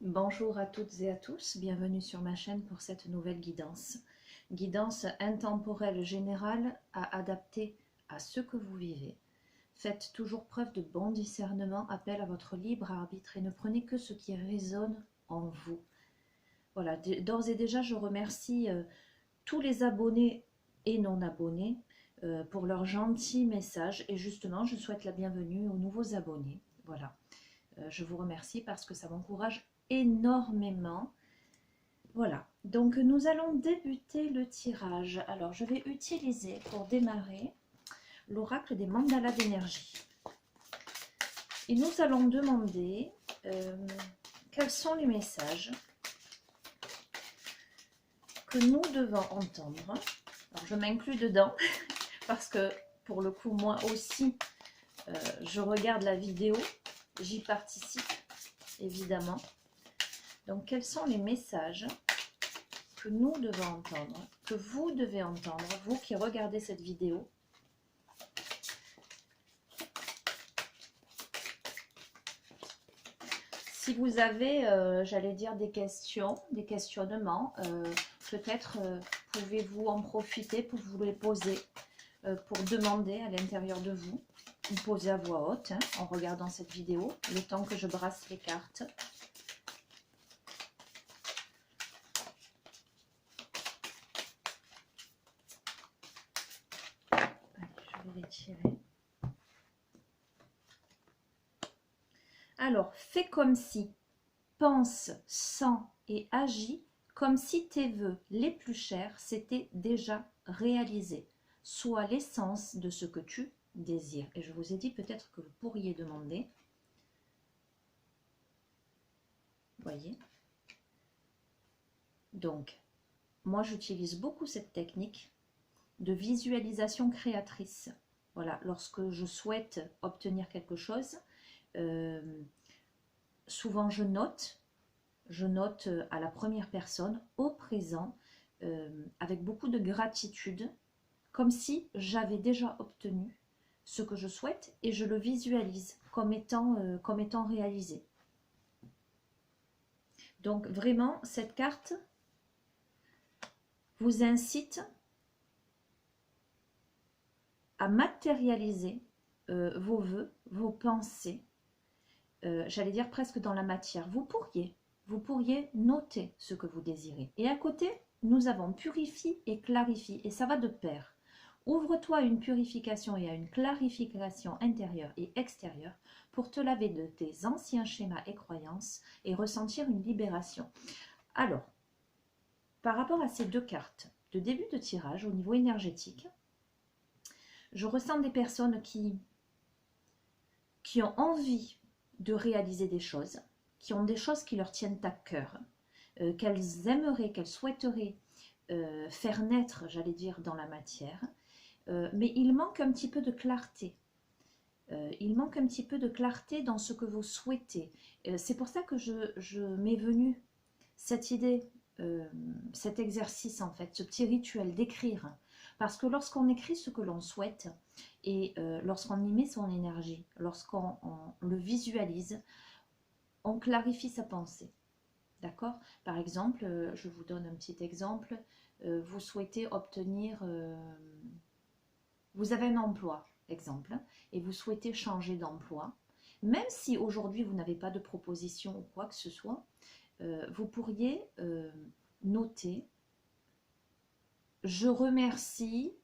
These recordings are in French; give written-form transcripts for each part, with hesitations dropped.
Bonjour à toutes et à tous, bienvenue sur ma chaîne pour cette nouvelle guidance. Guidance intemporelle générale à adapter à ce que vous vivez. Faites toujours preuve de bon discernement, appel à votre libre arbitre et ne prenez que ce qui résonne en vous. Voilà, d'ores et déjà je remercie tous les abonnés et non abonnés pour leurs gentils messages et justement je souhaite la bienvenue aux nouveaux abonnés. Voilà. Je vous remercie parce que ça m'encourage énormément. Voilà, donc nous allons débuter le tirage. Alors, je vais utiliser pour démarrer l'oracle des mandalas d'énergie. Et nous allons demander quels sont les messages que nous devons entendre. Alors, je m'inclus dedans parce que pour le coup, moi aussi, je regarde la vidéo, j'y participe évidemment. Donc, quels sont les messages que nous devons entendre, que vous devez entendre, vous qui regardez cette vidéo? Si vous avez, j'allais dire, des questions, des questionnements, peut-être pouvez-vous en profiter pour vous les poser, pour demander à l'intérieur de vous, ou poser à voix haute, hein, en regardant cette vidéo, le temps que je brasse les cartes. Je vais les tirer. Alors, fais comme si, pense, sens et agis comme si tes vœux les plus chers s'étaient déjà réalisés, soit l'essence de ce que tu désires. Et je vous ai dit peut-être que vous pourriez demander, voyez. Donc, moi j'utilise beaucoup cette technique de visualisation créatrice. Voilà, lorsque je souhaite obtenir quelque chose, souvent je note à la première personne, au présent, avec beaucoup de gratitude, comme si j'avais déjà obtenu ce que je souhaite et je le visualise comme étant réalisé. Donc vraiment, cette carte vous incite à matérialiser vos vœux, vos pensées, j'allais dire presque dans la matière. Vous pourriez noter ce que vous désirez. Et à côté, nous avons purifie et clarifie, et ça va de pair. Ouvre-toi à une purification et à une clarification intérieure et extérieure pour te laver de tes anciens schémas et croyances et ressentir une libération. Alors, par rapport à ces deux cartes de début de tirage au niveau énergétique, je ressens des personnes qui ont envie de réaliser des choses, qui ont des choses qui leur tiennent à cœur, qu'elles aimeraient, qu'elles souhaiteraient faire naître, j'allais dire, dans la matière, mais il manque un petit peu de clarté. Il manque un petit peu de clarté dans ce que vous souhaitez. C'est pour ça que je m'est venue cette idée, cet exercice en fait, ce petit rituel d'écrire. Parce que lorsqu'on écrit ce que l'on souhaite et lorsqu'on y met son énergie, lorsqu'on le visualise, on clarifie sa pensée. D'accord? Par exemple, je vous donne un petit exemple. Vous souhaitez obtenir, vous avez un emploi, exemple, et vous souhaitez changer d'emploi. Même si aujourd'hui vous n'avez pas de proposition ou quoi que ce soit, vous pourriez noter « Je remercie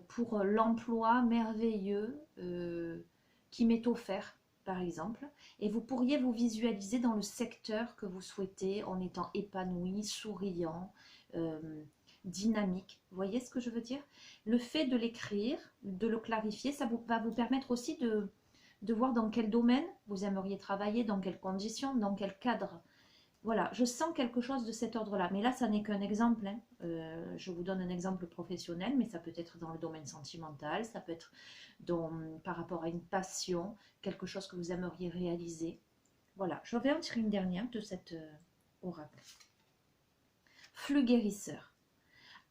pour l'emploi merveilleux qui m'est offert », par exemple. Et vous pourriez vous visualiser dans le secteur que vous souhaitez en étant épanoui, souriant, dynamique. Vous voyez ce que je veux dire? Le fait de l'écrire, de le clarifier, ça va vous permettre aussi de voir dans quel domaine vous aimeriez travailler, dans quelles conditions, dans quel cadre. Voilà, je sens quelque chose de cet ordre-là. Mais là, ça n'est qu'un exemple, hein. Je vous donne un exemple professionnel, mais ça peut être dans le domaine sentimental, ça peut être par rapport à une passion, quelque chose que vous aimeriez réaliser. Voilà, je vais en tirer une dernière de cet oracle. Flux guérisseur.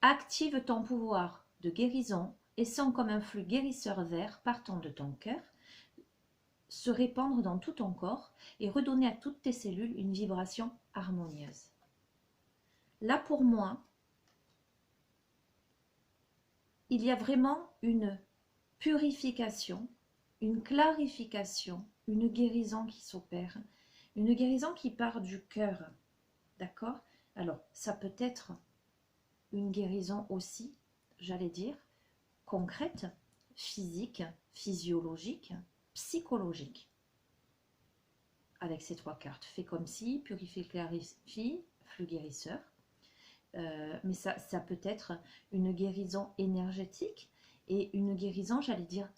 Active ton pouvoir de guérison et sens comme un flux guérisseur vert partant de ton cœur se répandre dans tout ton corps et redonner à toutes tes cellules une vibration harmonieuse. Là, pour moi, il y a vraiment une purification, une clarification, une guérison qui s'opère, une guérison qui part du cœur. D'accord? Alors, ça peut être une guérison aussi, j'allais dire, concrète, physique, physiologique, psychologique. Avec ces 3 cartes. Fais comme si, purifie, clarifie, flux guérisseur. Mais ça peut être une guérison énergétique et une guérison, j'allais dire,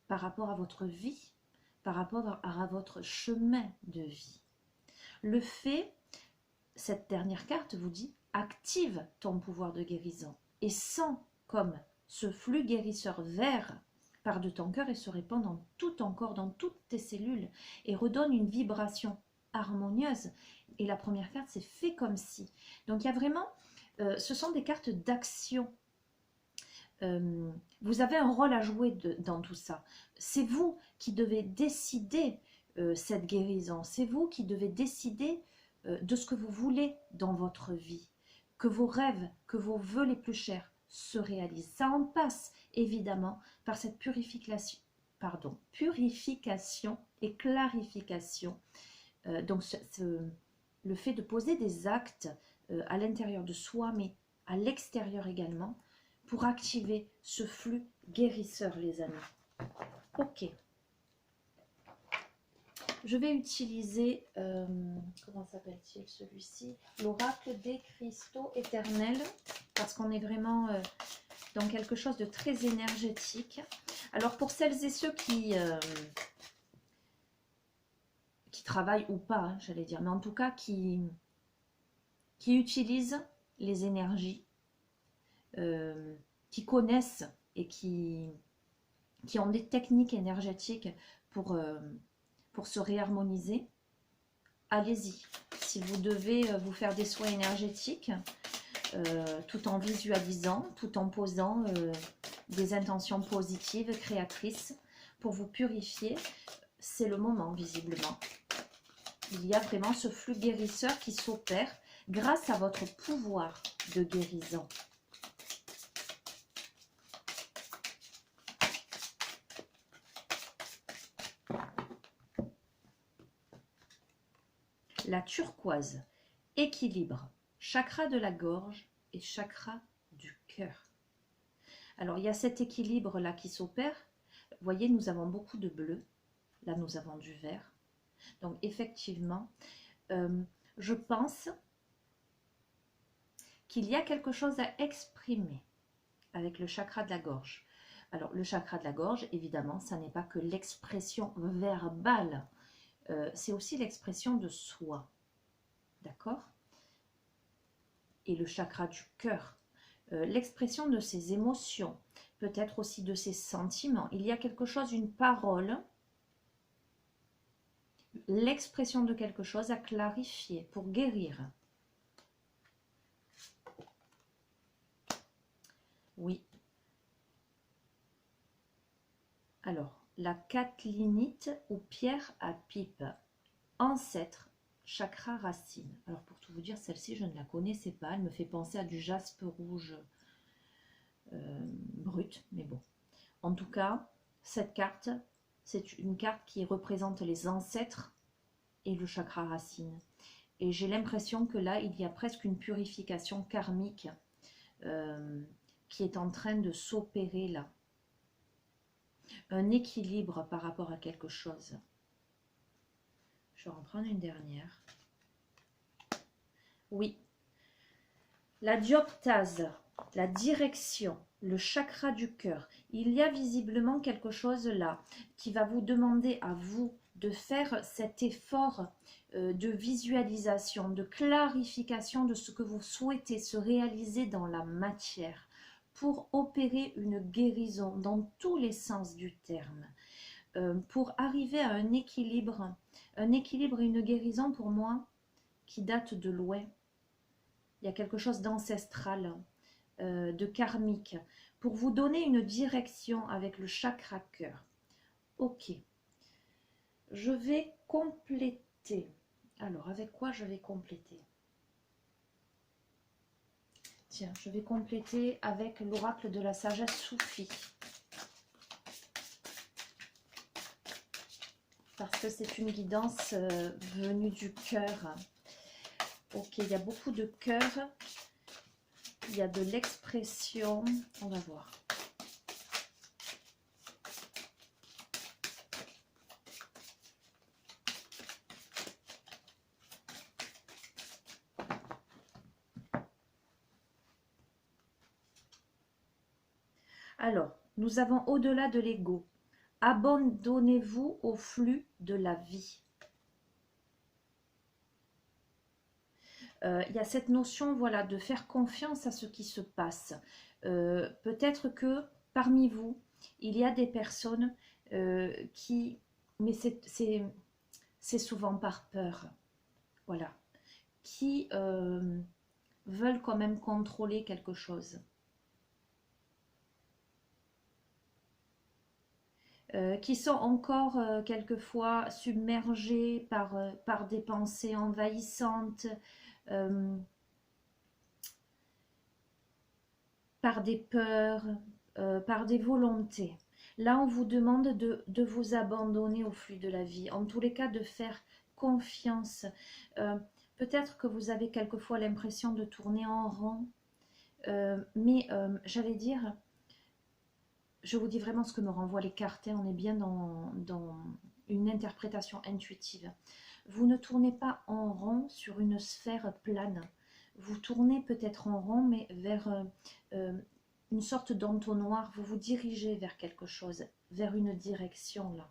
par rapport à votre vie, par rapport à votre chemin de vie. Le fait, cette dernière carte vous dit, active ton pouvoir de guérison et sens comme ce flux guérisseur vert part de ton cœur et se répand dans tout ton corps, dans toutes tes cellules et redonne une vibration harmonieuse. Et la première carte, c'est fait comme si. Donc il y a vraiment, ce sont des cartes d'action. Vous avez un rôle à jouer dans tout ça. C'est vous qui devez décider cette guérison. C'est vous qui devez décider de ce que vous voulez dans votre vie. Que vos rêves, que vos vœux les plus chers se réalisent. Ça en passe évidemment par cette purification et clarification. Donc le fait de poser des actes à l'intérieur de soi, mais à l'extérieur également, pour activer ce flux guérisseur, les amis. Ok. Je vais utiliser, comment s'appelle-t-il celui-ci? L'oracle des cristaux éternels, parce qu'on est vraiment dans quelque chose de très énergétique. Alors pour celles et ceux qui travaillent ou pas, hein, j'allais dire, mais en tout cas qui utilisent les énergies, qui connaissent et qui ont des techniques énergétiques pour se réharmoniser, allez-y. Si vous devez vous faire des soins énergétiques, tout en visualisant, tout en posant des intentions positives, créatrices, pour vous purifier, c'est le moment visiblement. Il y a vraiment ce flux guérisseur qui s'opère grâce à votre pouvoir de guérison. La turquoise, équilibre, chakra de la gorge et chakra du cœur. Alors, il y a cet équilibre-là qui s'opère. Vous voyez, nous avons beaucoup de bleu. Là, nous avons du vert. Donc, effectivement, je pense qu'il y a quelque chose à exprimer avec le chakra de la gorge. Alors, le chakra de la gorge, évidemment, ça n'est pas que l'expression verbale. C'est aussi l'expression de soi. D'accord? Et le chakra du cœur, l'expression de ses émotions, peut-être aussi de ses sentiments. Il y a quelque chose, une parole, l'expression de quelque chose à clarifier pour guérir. Oui. Alors, la catlinite ou pierre à pipe, ancêtre, chakra racine. Alors, pour tout vous dire, celle-ci, je ne la connaissais pas. Elle me fait penser à du jaspe rouge brut, mais bon. En tout cas, cette carte, c'est une carte qui représente les ancêtres et le chakra racine. Et j'ai l'impression que là, il y a presque une purification karmique qui est en train de s'opérer là. Un équilibre par rapport à quelque chose. Je vais en prendre une dernière. Oui. La dioptase, la direction, le chakra du cœur. Il y a visiblement quelque chose là qui va vous demander à vous de faire cet effort de visualisation, de clarification de ce que vous souhaitez se réaliser dans la matière pour opérer une guérison dans tous les sens du terme, pour arriver à un équilibre et une guérison pour moi qui date de loin. Il y a quelque chose d'ancestral, de karmique, pour vous donner une direction avec le chakra cœur. Ok, je vais compléter. Alors, avec quoi je vais compléter? Tiens, je vais compléter avec l'oracle de la sagesse soufie. Parce que c'est une guidance venue du cœur. Ok, il y a beaucoup de cœur. Il y a de l'expression. On va voir. Alors, nous avons au-delà de l'ego. Abandonnez-vous au flux de la vie. Il y a cette notion, voilà, de faire confiance à ce qui se passe. Peut-être que parmi vous, il y a des personnes qui... Mais c'est souvent par peur. Voilà. Qui veulent quand même contrôler quelque chose. Qui sont encore quelquefois submergés par des pensées envahissantes, par des peurs, par des volontés. Là, on vous demande de vous abandonner au flux de la vie, en tous les cas de faire confiance. Peut-être que vous avez quelquefois l'impression de tourner en rond, mais j'allais dire... Je vous dis vraiment ce que me renvoient les cartes. On est bien dans une interprétation intuitive. Vous ne tournez pas en rond sur une sphère plane. Vous tournez peut-être en rond, mais vers une sorte d'entonnoir. Vous vous dirigez vers quelque chose, vers une direction là.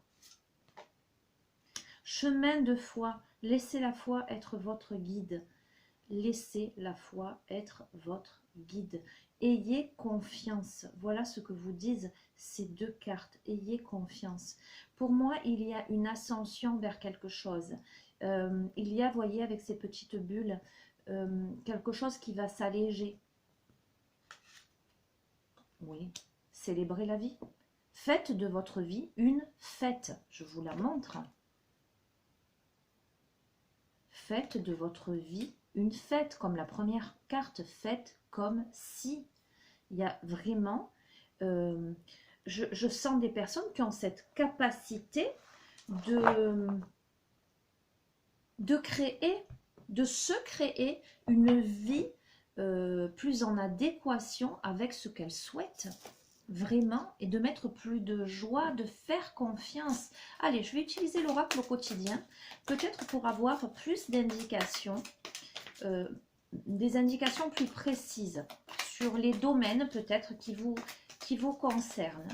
Chemin de foi. Laissez la foi être votre guide. Laissez la foi être votre guide. Ayez confiance. Voilà ce que vous disent ces deux cartes. Ayez confiance. Pour moi, il y a une ascension vers quelque chose. Il y a, voyez, avec ces petites bulles, quelque chose qui va s'alléger. Oui, célébrez la vie. Faites de votre vie une fête. Je vous la montre. Faites de votre vie une fête, comme la première carte, faites comme si. Il y a vraiment, je sens des personnes qui ont cette capacité de créer, de se créer une vie plus en adéquation avec ce qu'elles souhaitent. Vraiment, et de mettre plus de joie, de faire confiance. Allez, je vais utiliser l'oracle au quotidien, peut-être pour avoir plus d'indications, des indications plus précises sur les domaines peut-être qui vous concernent.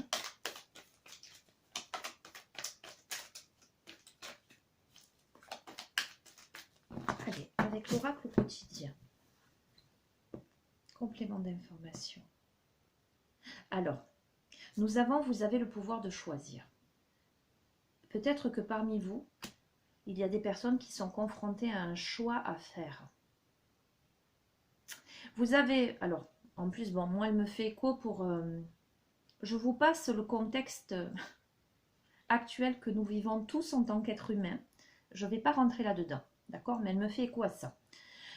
Allez, avec l'oracle au quotidien. Complément d'information. Alors, vous avez le pouvoir de choisir. Peut-être que parmi vous, il y a des personnes qui sont confrontées à un choix à faire. Vous avez, alors, en plus, bon, moi, elle me fait écho pour... je vous passe le contexte actuel que nous vivons tous en tant qu'êtres humains. Je ne vais pas rentrer là-dedans, d'accord? Mais elle me fait écho à ça.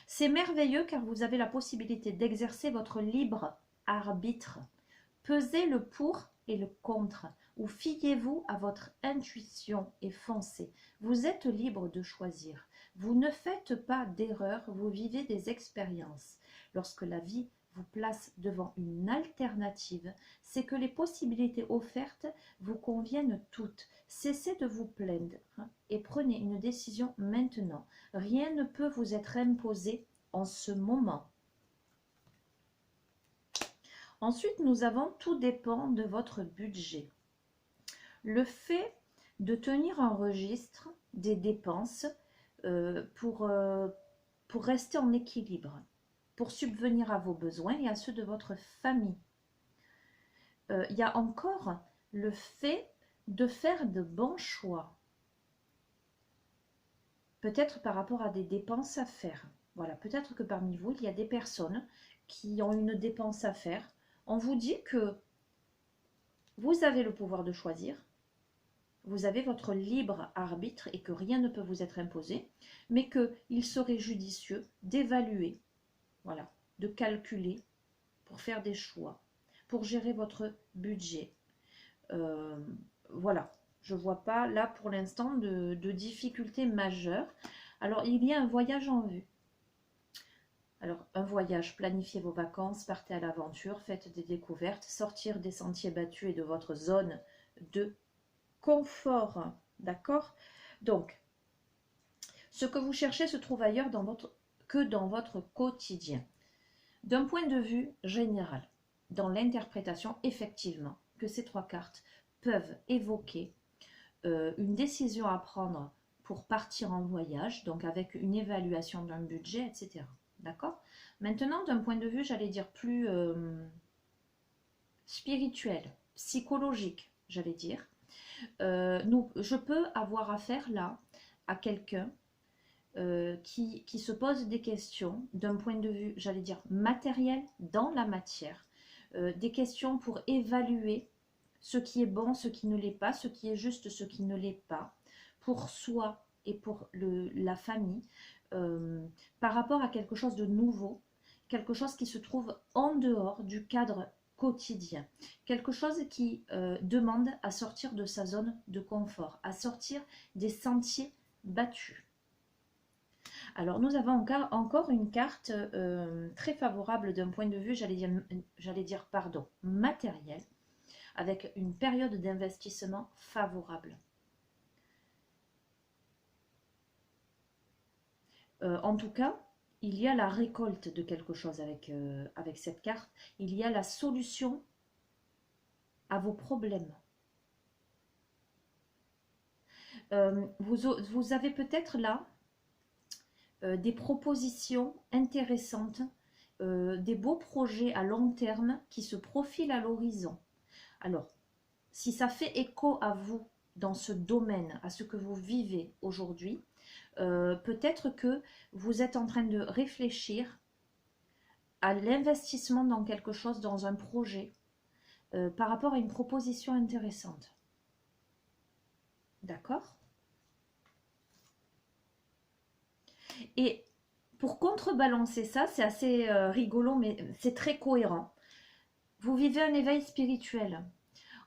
C'est merveilleux car vous avez la possibilité d'exercer votre libre arbitre. Pesez le pour et le contre, ou fiez-vous à votre intuition et foncez. Vous êtes libre de choisir. Vous ne faites pas d'erreur, vous vivez des expériences. Lorsque la vie vous place devant une alternative, c'est que les possibilités offertes vous conviennent toutes. Cessez de vous plaindre et prenez une décision maintenant. Rien ne peut vous être imposé en ce moment. Ensuite, nous avons « Tout dépend de votre budget ». Le fait de tenir un registre des dépenses pour rester en équilibre, pour subvenir à vos besoins et à ceux de votre famille. Il y a encore le fait de faire de bons choix. Peut-être par rapport à des dépenses à faire. Voilà, peut-être que parmi vous, il y a des personnes qui ont une dépense à faire. On vous dit que vous avez le pouvoir de choisir. vous avez votre libre arbitre et que rien ne peut vous être imposé, mais qu'il serait judicieux d'évaluer, voilà, de calculer pour faire des choix, pour gérer votre budget. Voilà, je ne vois pas là pour l'instant de difficultés majeures. Alors, il y a un voyage en vue. Alors, un voyage, planifiez vos vacances, partez à l'aventure, faites des découvertes, sortir des sentiers battus et de votre zone de confort. D'accord? Donc, ce que vous cherchez se trouve ailleurs que dans votre quotidien. D'un point de vue général, dans l'interprétation, effectivement, que ces trois cartes peuvent évoquer une décision à prendre pour partir en voyage, donc avec une évaluation d'un budget, etc. D'accord? Maintenant, d'un point de vue, j'allais dire plus spirituel, psychologique, j'allais dire, je peux avoir affaire là à quelqu'un qui se pose des questions d'un point de vue, j'allais dire, matériel dans la matière, des questions pour évaluer ce qui est bon, ce qui ne l'est pas, ce qui est juste, ce qui ne l'est pas, pour soi et pour la famille, par rapport à quelque chose de nouveau, quelque chose qui se trouve en dehors du cadre quotidien, quelque chose qui demande à sortir de sa zone de confort, à sortir des sentiers battus. Alors nous avons encore une carte très favorable d'un point de vue, j'allais dire pardon, matériel, avec une période d'investissement favorable. En tout cas, il y a la récolte de quelque chose avec cette carte. Il y a la solution à vos problèmes. Vous avez peut-être là des propositions intéressantes, des beaux projets à long terme qui se profilent à l'horizon. Alors, si ça fait écho à vous dans ce domaine, à ce que vous vivez aujourd'hui, peut-être que vous êtes en train de réfléchir à l'investissement dans quelque chose, dans un projet, par rapport à une proposition intéressante. D'accord? Et pour contrebalancer ça, c'est assez rigolo, mais c'est très cohérent. Vous vivez un éveil spirituel.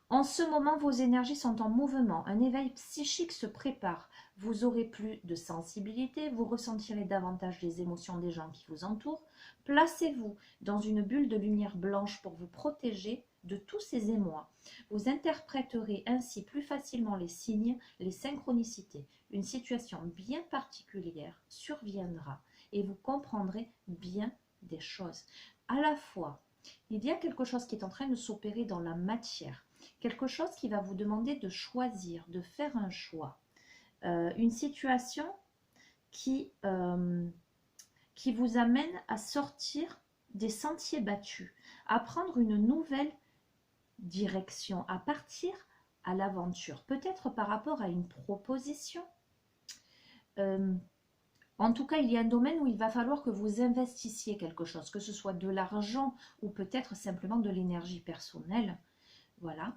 En ce moment, vos énergies sont en mouvement. Un éveil psychique se prépare. Vous aurez plus de sensibilité, vous ressentirez davantage les émotions des gens qui vous entourent. Placez-vous dans une bulle de lumière blanche pour vous protéger de tous ces émois. Vous interpréterez ainsi plus facilement les signes, les synchronicités. Une situation bien particulière surviendra et vous comprendrez bien des choses. À la fois, il y a quelque chose qui est en train de s'opérer dans la matière, quelque chose qui va vous demander de choisir, de faire un choix. Une situation qui vous amène à sortir des sentiers battus, à prendre une nouvelle direction, à partir à l'aventure, peut-être par rapport à une proposition. En tout cas, il y a un domaine où il va falloir que vous investissiez quelque chose, que ce soit de l'argent ou peut-être simplement de l'énergie personnelle. Voilà.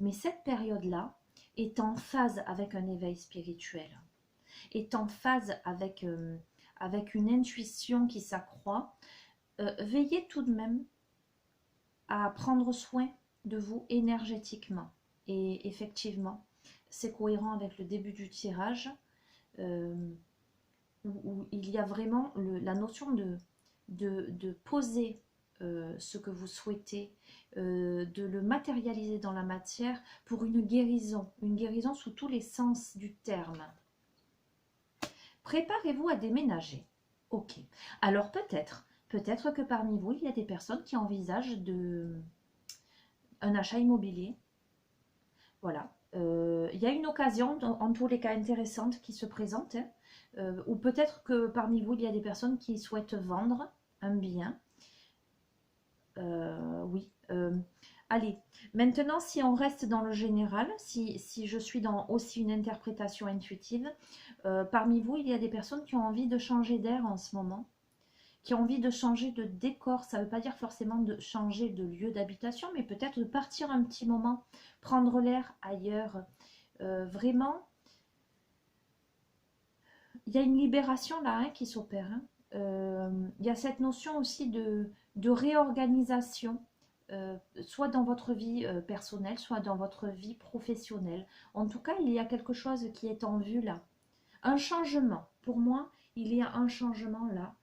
Mais cette période-là est en phase avec un éveil spirituel, est en phase avec une intuition qui s'accroît. Veillez tout de même à prendre soin de vous énergétiquement. Et effectivement, c'est cohérent avec le début du tirage, où il y a vraiment la notion de poser ce que vous souhaitez, de le matérialiser dans la matière pour une guérison sous tous les sens du terme. Préparez-vous à déménager. Ok. Alors peut-être que parmi vous, il y a des personnes qui envisagent un achat immobilier. Voilà. Il y a une occasion, en tous les cas intéressante, qui se présente. Ou peut-être que parmi vous, il y a des personnes qui souhaitent vendre un bien. Oui. Allez, maintenant, si on reste dans le général, si je suis dans aussi une interprétation intuitive, parmi vous, il y a des personnes qui ont envie de changer d'air en ce moment, qui ont envie de changer de décor. Ça ne veut pas dire forcément de changer de lieu d'habitation, mais peut-être de partir un petit moment, prendre l'air ailleurs, Vraiment, il y a une libération là hein, qui s'opère. Hein. Il y a cette notion aussi de réorganisation, soit dans votre vie personnelle, soit dans votre vie professionnelle. En tout cas, il y a quelque chose qui est en vue là. Un changement. Pour moi, il y a un changement là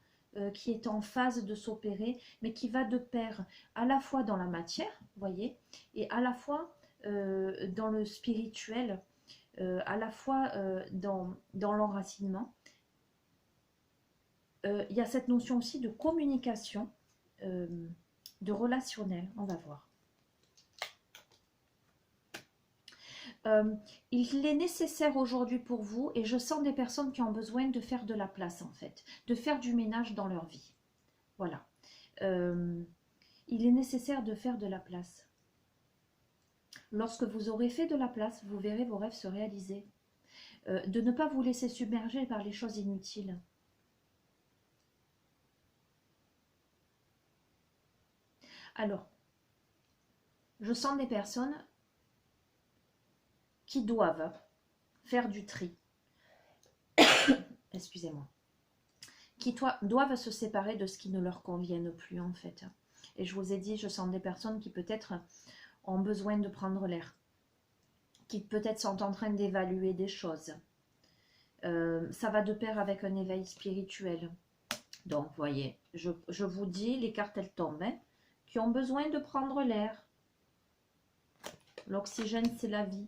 qui est en phase de s'opérer, mais qui va de pair à la fois dans la matière, voyez, et à la fois dans le spirituel, à la fois dans l'enracinement. Il y a cette notion aussi de communication, euh, de relationnel. On va voir. Il est nécessaire aujourd'hui pour vous, et je sens des personnes qui ont besoin de faire de la place en fait, de faire du ménage dans leur vie. Voilà. Il est nécessaire de faire de la place. Lorsque vous aurez fait de la place, vous verrez vos rêves se réaliser. De ne pas vous laisser submerger par les choses inutiles. Alors, je sens des personnes qui doivent faire du tri. Excusez-moi. Qui doivent se séparer de ce qui ne leur convienne plus en fait. Et je vous ai dit, je sens des personnes qui peut-être ont besoin de prendre l'air, qui peut-être sont en train d'évaluer des choses. Ça va de pair avec un éveil spirituel. Donc, voyez, je vous dis, les cartes, elles tombent, hein, qui ont besoin de prendre l'air. L'oxygène, c'est la vie.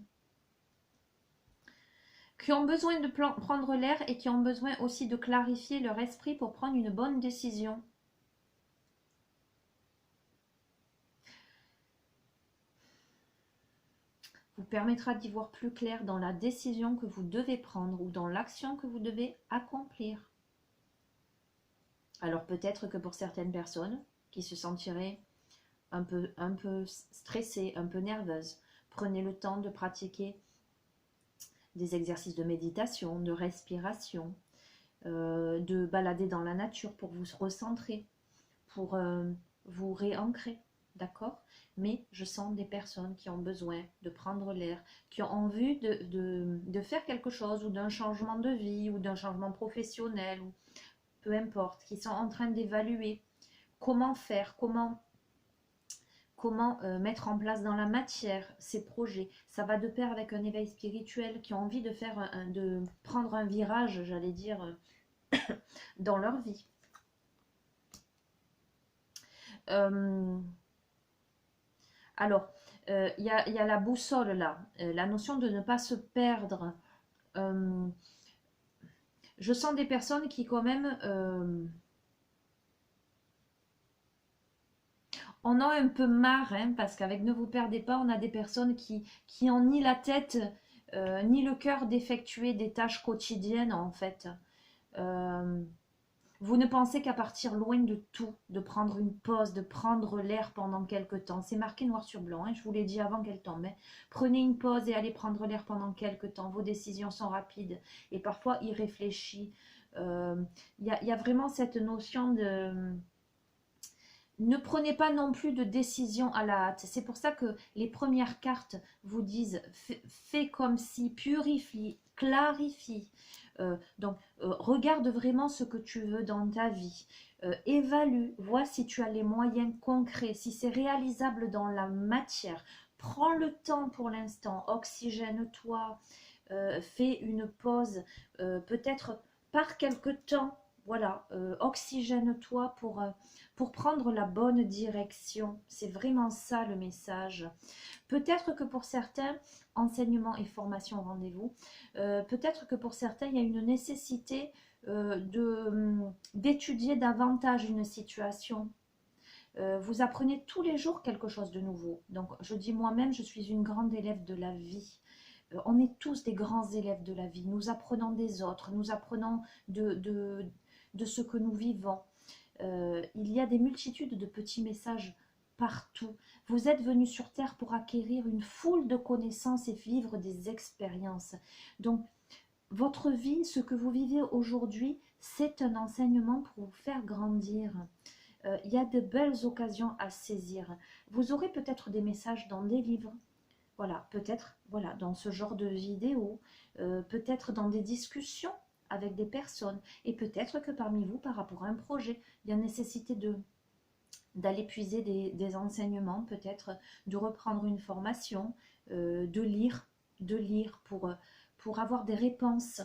Qui ont besoin de prendre l'air et qui ont besoin aussi de clarifier leur esprit pour prendre une bonne décision. Vous permettra d'y voir plus clair dans la décision que vous devez prendre ou dans l'action que vous devez accomplir. Alors peut-être que pour certaines personnes qui se sentiraient un peu stressées, un peu nerveuses, prenez le temps de pratiquer des exercices de méditation, de respiration, de balader dans la nature pour vous recentrer, pour vous réancrer, d'accord? Mais je sens des personnes qui ont besoin de prendre l'air, qui ont envie de faire quelque chose, ou d'un changement de vie, ou d'un changement professionnel, ou peu importe, qui sont en train d'évaluer comment faire, comment mettre en place dans la matière ces projets. Ça va de pair avec un éveil spirituel, qui ont envie de faire de prendre un virage, j'allais dire, dans leur vie. Alors, il y a la boussole là, la notion de ne pas se perdre. Je sens des personnes qui quand même on a un peu marre, hein, parce qu'avec Ne vous perdez pas, on a des personnes qui ont ni la tête ni le cœur d'effectuer des tâches quotidiennes en fait. Vous ne pensez qu'à partir loin de tout, de prendre une pause, de prendre l'air pendant quelque temps. C'est marqué noir sur blanc, hein, je vous l'ai dit avant qu'elle tombe. Hein. Prenez une pause et allez prendre l'air pendant quelque temps. Vos décisions sont rapides et parfois irréfléchies. Y a vraiment cette notion de... Ne prenez pas non plus de décision à la hâte. C'est pour ça que les premières cartes vous disent fais comme si, purifie, clarifie. Regarde vraiment ce que tu veux dans ta vie. Évalue, vois si tu as les moyens concrets, si c'est réalisable dans la matière. Prends le temps pour l'instant, oxygène-toi, fais une pause, peut-être par quelque temps. Voilà, oxygène-toi pour prendre la bonne direction. C'est vraiment ça le message. Peut-être que pour certains, enseignement et formation rendez-vous, peut-être que pour certains, il y a une nécessité d'étudier davantage une situation. Vous apprenez tous les jours quelque chose de nouveau. Donc, je dis moi-même, je suis une grande élève de la vie. On est tous des grands élèves de la vie. Nous apprenons des autres, nous apprenons de ce que nous vivons. Il y a des multitudes de petits messages partout. Vous êtes venu sur Terre pour acquérir une foule de connaissances et vivre des expériences. Donc, votre vie, ce que vous vivez aujourd'hui, c'est un enseignement pour vous faire grandir. Il y a de belles occasions à saisir. Vous aurez peut-être des messages dans des livres, Voilà, peut-être voilà, dans ce genre de vidéo, peut-être dans des discussions avec des personnes, et peut-être que parmi vous, par rapport à un projet, il y a nécessité d'aller puiser des enseignements, peut-être de reprendre une formation, de lire pour avoir des réponses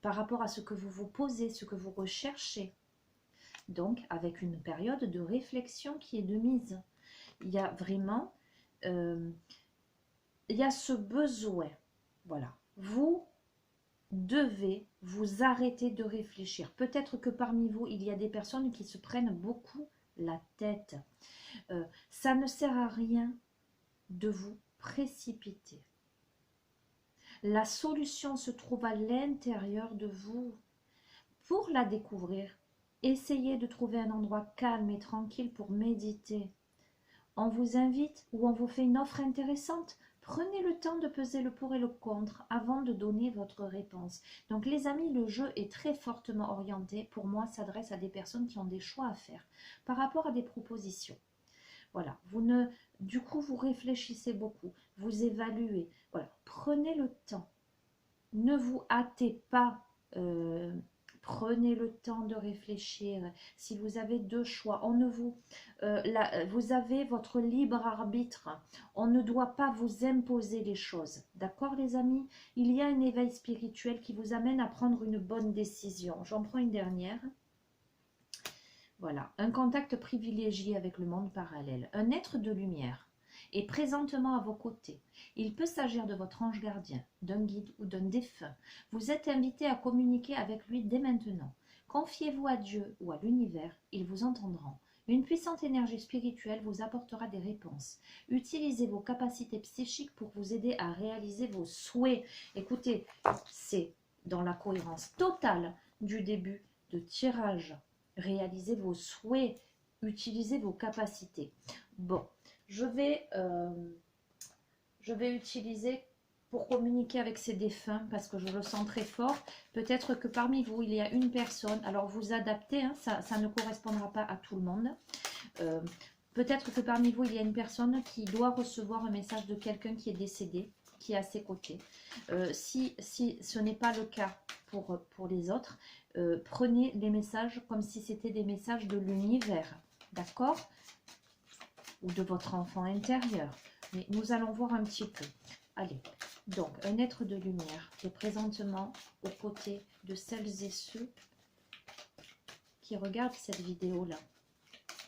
par rapport à ce que vous vous posez, ce que vous recherchez. Donc, avec une période de réflexion qui est de mise. Il y a vraiment, il y a ce besoin. Voilà. Vous devez vous arrêter de réfléchir. Peut-être que parmi vous, il y a des personnes qui se prennent beaucoup la tête. Ça ne sert à rien de vous précipiter. La solution se trouve à l'intérieur de vous. Pour la découvrir, essayez de trouver un endroit calme et tranquille pour méditer. On vous invite ou on vous fait une offre intéressante. Prenez le temps de peser le pour et le contre avant de donner votre réponse. Donc les amis, le jeu est très fortement orienté, pour moi, s'adresse à des personnes qui ont des choix à faire par rapport à des propositions. Voilà, du coup, vous réfléchissez beaucoup, vous évaluez. Voilà, prenez le temps. Ne vous hâtez pas. Prenez le temps de réfléchir. Si vous avez deux choix, vous avez votre libre arbitre. On ne doit pas vous imposer les choses. D'accord, les amis? Il y a un éveil spirituel qui vous amène à prendre une bonne décision. J'en prends une dernière. Voilà, un contact privilégié avec le monde parallèle. Un être de lumière est présentement à vos côtés. Il peut s'agir de votre ange gardien, d'un guide ou d'un défunt. Vous êtes invité à communiquer avec lui dès maintenant. Confiez-vous à Dieu ou à l'univers, ils vous entendront. Une puissante énergie spirituelle vous apportera des réponses. Utilisez vos capacités psychiques pour vous aider à réaliser vos souhaits. Écoutez, c'est dans la cohérence totale du début de tirage. Réalisez vos souhaits, utilisez vos capacités. Bon, je vais utiliser pour communiquer avec ces défunts parce que je le sens très fort. Peut-être que parmi vous, il y a une personne, alors vous adaptez, hein, ça ne correspondra pas à tout le monde. Peut-être que parmi vous, il y a une personne qui doit recevoir un message de quelqu'un qui est décédé, qui est à ses côtés. Si ce n'est pas le cas pour les autres, prenez les messages comme si c'était des messages de l'univers, d'accord? Ou de votre enfant intérieur. Mais nous allons voir un petit peu. Allez, donc, un être de lumière est présentement aux côtés de celles et ceux qui regardent cette vidéo-là.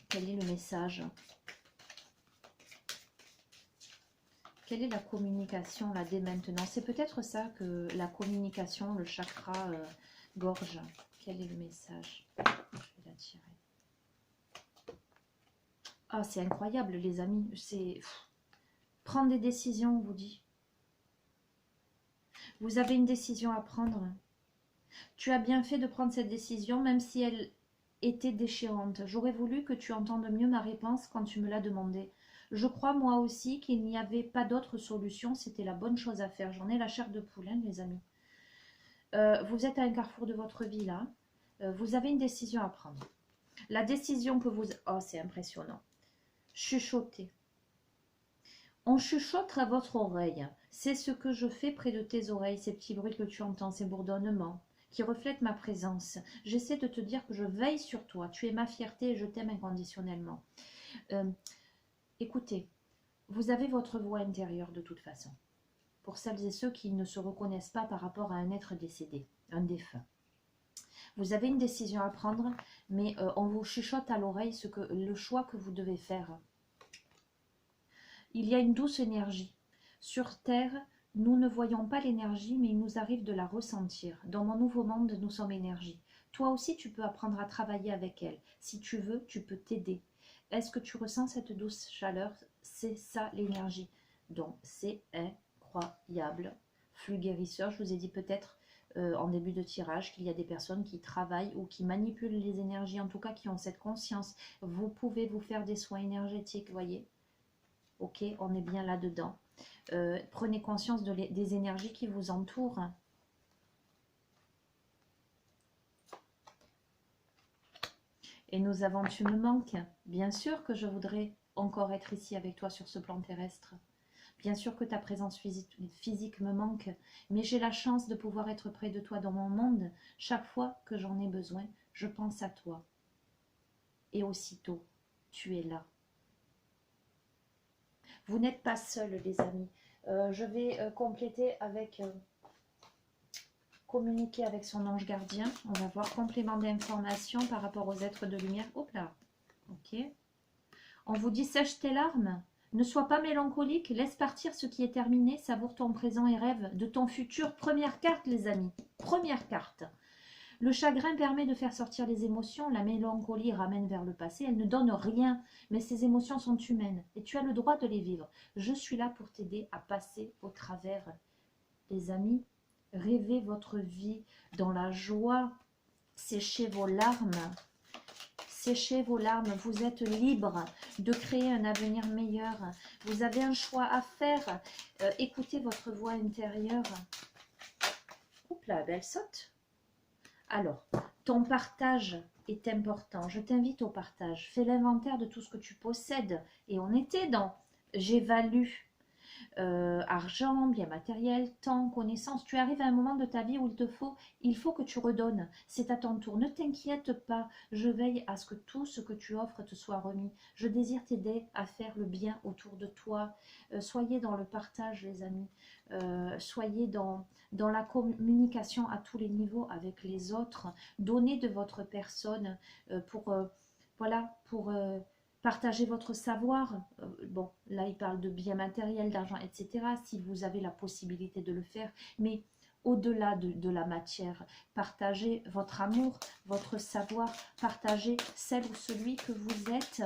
Quel est le message? Quelle est la communication là dès maintenant? C'est peut-être ça que la communication, le chakra gorge. Quel est le message? Je vais la tirer. Ah, c'est incroyable les amis. C'est prendre des décisions, on vous dit. Vous avez une décision à prendre. Tu as bien fait de prendre cette décision, même si elle était déchirante. J'aurais voulu que tu entendes mieux ma réponse quand tu me l'as demandé. Je crois moi aussi qu'il n'y avait pas d'autre solution, c'était la bonne chose à faire. J'en ai la chair de poule, hein, les amis. Vous êtes à un carrefour de votre vie là. Vous avez une décision à prendre. La décision que vous... Oh, c'est impressionnant. Chuchoter. On chuchote à votre oreille. C'est ce que je fais près de tes oreilles, ces petits bruits que tu entends, ces bourdonnements, qui reflètent ma présence. J'essaie de te dire que je veille sur toi. Tu es ma fierté et je t'aime inconditionnellement. Écoutez, vous avez votre voix intérieure de toute façon. Pour celles et ceux qui ne se reconnaissent pas par rapport à un être décédé, un défunt. Vous avez une décision à prendre, mais on vous chuchote à l'oreille le choix que vous devez faire. Il y a une douce énergie. Sur Terre, nous ne voyons pas l'énergie, mais il nous arrive de la ressentir. Dans mon nouveau monde, nous sommes énergie. Toi aussi, tu peux apprendre à travailler avec elle. Si tu veux, tu peux t'aider. Est-ce que tu ressens cette douce chaleur? C'est ça l'énergie. Donc, c'est incroyable. Flux guérisseur, je vous ai dit peut-être en début de tirage qu'il y a des personnes qui travaillent ou qui manipulent les énergies, en tout cas qui ont cette conscience. Vous pouvez vous faire des soins énergétiques, voyez. Ok, on est bien là-dedans. Prenez conscience des énergies qui vous entourent. Et nous avons tu me manques. Bien sûr que je voudrais encore être ici avec toi sur ce plan terrestre. Bien sûr que ta présence physique me manque, mais j'ai la chance de pouvoir être près de toi dans mon monde. Chaque fois que j'en ai besoin, je pense à toi. Et aussitôt, tu es là. Vous n'êtes pas seuls, les amis. Je vais compléter avec... communiquer avec son ange gardien. On va voir complément d'information par rapport aux êtres de lumière. Hop là. Ok. On vous dit sèche tes larmes. Ne sois pas mélancolique. Laisse partir ce qui est terminé. Savoure ton présent et rêve de ton futur. Première carte, les amis. Première carte. Le chagrin permet de faire sortir les émotions. La mélancolie ramène vers le passé. Elle ne donne rien. Mais ces émotions sont humaines. Et tu as le droit de les vivre. Je suis là pour t'aider à passer au travers. Les amis, rêvez votre vie dans la joie. Séchez vos larmes. Séchez vos larmes. Vous êtes libre de créer un avenir meilleur. Vous avez un choix à faire. Écoutez votre voix intérieure. Oups là, elle saute. Alors, ton partage est important. Je t'invite au partage. Fais l'inventaire de tout ce que tu possèdes. Et on était dans j'évalue. Argent, bien matériel, temps, connaissance. Tu arrives à un moment de ta vie où il faut que tu redonnes. C'est à ton tour. Ne t'inquiète pas. Je veille à ce que tout ce que tu offres te soit remis. Je désire t'aider à faire le bien autour de toi. Soyez dans le partage, les amis. Soyez dans la communication à tous les niveaux avec les autres. Donnez de votre personne pour partagez votre savoir. Bon, là, il parle de biens matériels, d'argent, etc. Si vous avez la possibilité de le faire. Mais au-delà de la matière, partagez votre amour, votre savoir. Partagez celle ou celui que vous êtes.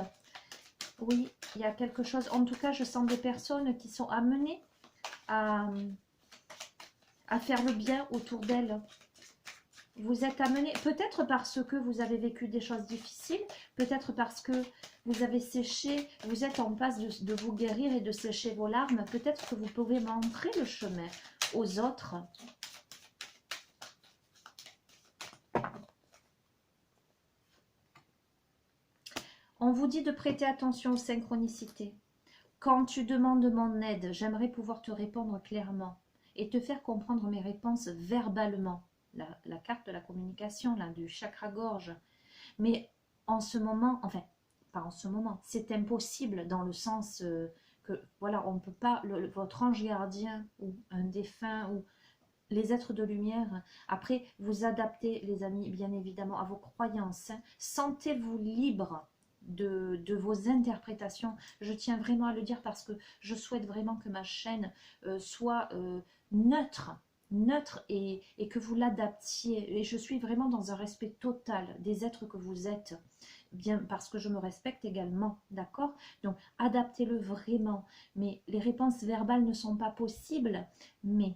Oui, il y a quelque chose. En tout cas, je sens des personnes qui sont amenées à faire le bien autour d'elles. Vous êtes amené, peut-être parce que vous avez vécu des choses difficiles, peut-être parce que vous avez séché, vous êtes en passe de vous guérir et de sécher vos larmes. Peut-être que vous pouvez montrer le chemin aux autres. On vous dit de prêter attention aux synchronicités. Quand tu demandes mon aide, j'aimerais pouvoir te répondre clairement et te faire comprendre mes réponses verbalement. La carte de la communication, là, du chakra-gorge. Mais en ce moment, enfin, pas en ce moment, c'est impossible dans le sens que, voilà, on ne peut pas, votre ange gardien ou un défunt ou les êtres de lumière, après, vous adaptez, les amis, bien évidemment, à vos croyances. Hein. Sentez-vous libre de vos interprétations. Je tiens vraiment à le dire parce que je souhaite vraiment que ma chaîne soit neutre et que vous l'adaptiez. Et je suis vraiment dans un respect total des êtres que vous êtes, bien parce que je me respecte également, d'accord? Donc, adaptez-le vraiment. Mais les réponses verbales ne sont pas possibles, mais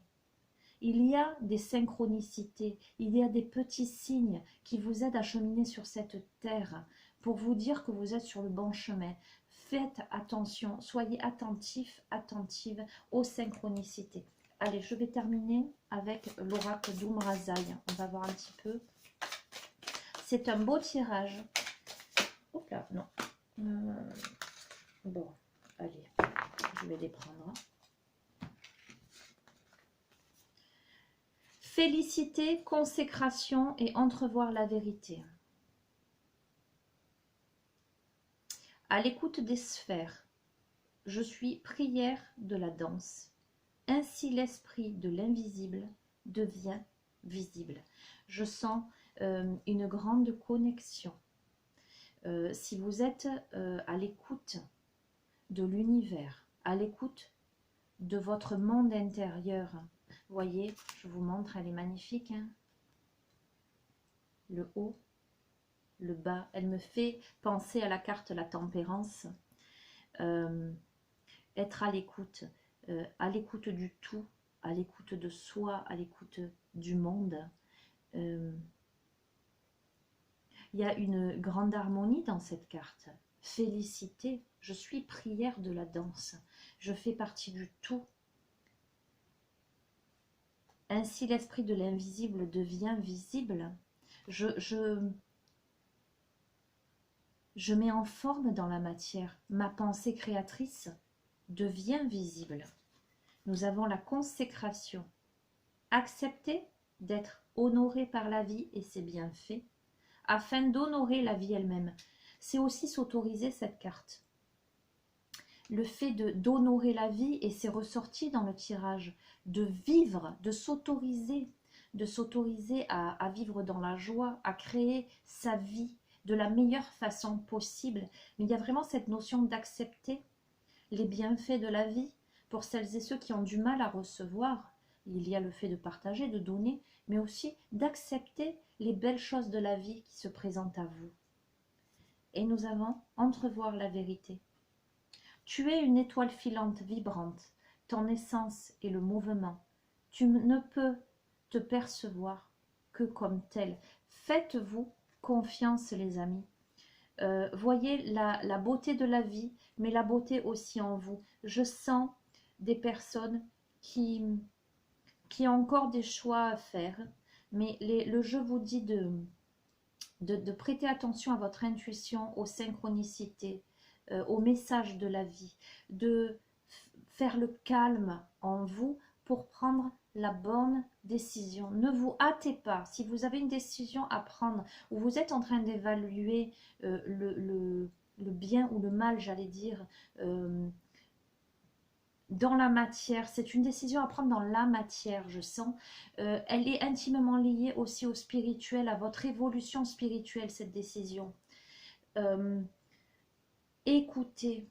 il y a des synchronicités, il y a des petits signes qui vous aident à cheminer sur cette terre pour vous dire que vous êtes sur le bon chemin. Faites attention, soyez attentifs, attentives aux synchronicités. Allez, je vais terminer avec l'oracle d'Umrazaï. On va voir un petit peu. C'est un beau tirage. Hop là, non. Bon, allez, je vais les prendre. Félicité, consécration et entrevoir la vérité. À l'écoute des sphères, je suis prière de la danse. Ainsi l'esprit de l'invisible devient visible. Je sens une grande connexion. Si vous êtes à l'écoute de l'univers, à l'écoute de votre monde intérieur, voyez, je vous montre, elle est magnifique. Hein, le haut, le bas, elle me fait penser à la carte la tempérance. Être à l'écoute du tout, à l'écoute de soi, à l'écoute du monde. Il y a une grande harmonie dans cette carte. Félicité, je suis prière de la danse. Je fais partie du tout. Ainsi l'esprit de l'invisible devient visible. je mets en forme dans la matière. Ma pensée créatrice devient visible. Nous avons la consécration. Accepter d'être honoré par la vie et ses bienfaits, afin d'honorer la vie elle-même. C'est aussi s'autoriser cette carte. Le fait d'honorer la vie, et c'est ressorti dans le tirage, de vivre, de s'autoriser à vivre dans la joie, à créer sa vie de la meilleure façon possible. Mais il y a vraiment cette notion d'accepter les bienfaits de la vie pour celles et ceux qui ont du mal à recevoir. Il y a le fait de partager, de donner, mais aussi d'accepter les belles choses de la vie qui se présentent à vous. Et nous avons entrevoir la vérité. Tu es une étoile filante, vibrante. Ton essence est le mouvement. Tu ne peux te percevoir que comme tel. Faites-vous confiance, les amis. Voyez la beauté de la vie, mais la beauté aussi en vous. Je sens des personnes qui ont encore des choix à faire, mais le jeu vous dit de prêter attention à votre intuition, aux synchronicités, aux messages de la vie, de faire le calme en vous pour prendre la bonne décision. Ne vous hâtez pas. Si vous avez une décision à prendre ou vous êtes en train d'évaluer le bien ou le mal, j'allais dire, dans la matière, c'est une décision à prendre dans la matière, je sens. Elle est intimement liée aussi au spirituel, à votre évolution spirituelle, cette décision. Écoutez,